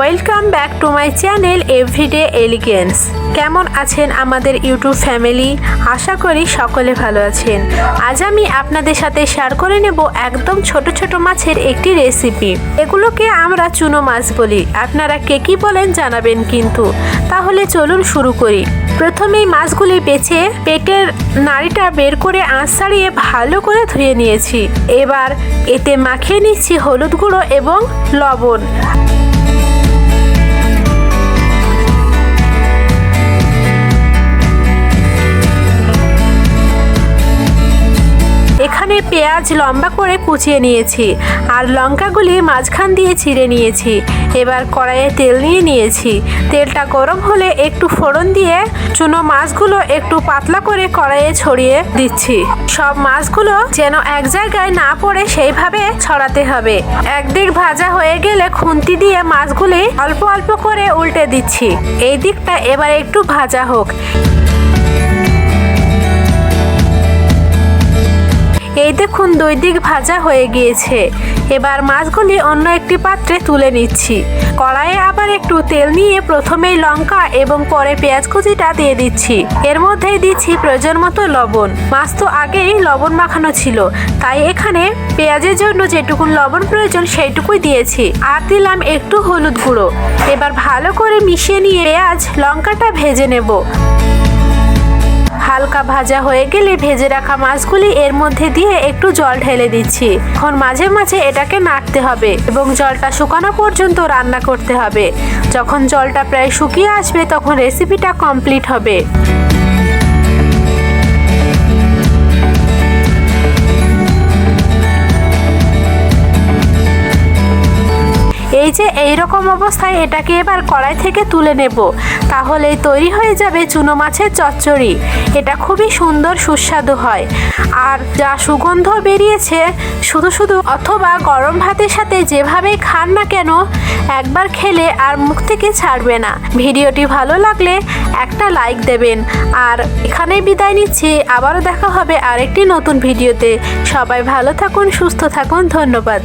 Welcome back to my channel Everyday Elegance. কেমন আছেন আমাদের ইউটিউব ফ্যামিলি? আশা করি সকলে ভালো আছেন। আজ আমি আপনাদের সাথে শেয়ার করে নেব একদম ছোট ছোট মাছের একটি রেসিপি। এগুলোকে আমরা চুনো মাছ বলি, আপনারা কে কী বলেন জানাবেন কিন্তু। তাহলে চলুন শুরু করি। প্রথমেই মাছগুলি বেছে পেটের নাড়িটা বের করে আঁশ ছাড়িয়ে ভালো করে ধুয়ে নিয়েছি। এবার এতে মাখিয়ে নিচ্ছি হলুদ গুঁড়ো এবং লবণ। এখানে পেঁয়াজ লম্বা করে কুচিয়ে নিয়েছি আর লঙ্কাগুলি মাঝখান দিয়ে চিড়ে নিয়েছি। এবার কড়াইয়ে তেল নিয়ে নিয়েছি। তেলটা গরম হলে একটু ফোড়ন দিয়ে চুনো মাছগুলো একটু পাতলা করে কড়াইয়ে ছড়িয়ে দিচ্ছি। সব মাছগুলো যেন এক জায়গায় না পড়ে সেইভাবে ছড়াতে হবে। একদিক ভাজা হয়ে গেলে খুন্তি দিয়ে মাছগুলি অল্প অল্প করে উল্টে দিচ্ছি। এই দিকটা এবার একটু ভাজা হোক। এই দেখুন দুই দিক ভাজা হয়ে গিয়েছে। এবার মাছগুলি অন্য একটি পাত্রে তুলে নিচ্ছি। কড়াইয়ে আবার একটু তেল নিয়ে প্রথমেই লঙ্কা এবং পরে পেঁয়াজ কুচিটা দিয়ে দিচ্ছি। এর মধ্যেই দিচ্ছি প্রয়োজন মতো লবণ। মাছ তো আগেই লবণ মাখানো ছিল, তাই এখানে পেঁয়াজের জন্য যেটুকু লবণ প্রয়োজন সেইটুকুই দিয়েছি। আর দিলাম একটু হলুদ গুঁড়ো। এবার ভালো করে মিশিয়ে নিয়ে পেঁয়াজ লঙ্কাটা ভেজে নেব। হালকা ভাজা হয়ে গেলে ভেজে রাখা মাছগুলি এর মধ্যে দিয়ে একটু জল ঢেলে দিচ্ছি। এখন মাঝে মাঝে এটাকে নাড়তে হবে এবং জলটা শুকানো পর্যন্ত রান্না করতে হবে। যখন জলটা প্রায় শুকিয়ে আসবে তখন রেসিপিটা কমপ্লিট হবে। এই যে এইরকম অবস্থায় এটাকে এবার কড়াই থেকে তুলে নেব। তাহলেই তৈরি হয়ে যাবে চুনো মাছের চচ্চড়ি। এটা খুবই সুন্দর সুস্বাদু হয় আর যা সুগন্ধ বেরিয়েছে, শুধু শুধু অথবা গরম ভাতের সাথে যেভাবেই খান না কেন একবার খেলে আর মুখ থেকে ছাড়বে না। ভিডিওটি ভালো লাগলে একটা লাইক দেবেন। আর এখানেই বিদায় নিচ্ছি। আবারও দেখা হবে আরেকটি নতুন ভিডিওতে। সবাই ভালো থাকুন, সুস্থ থাকুন। ধন্যবাদ।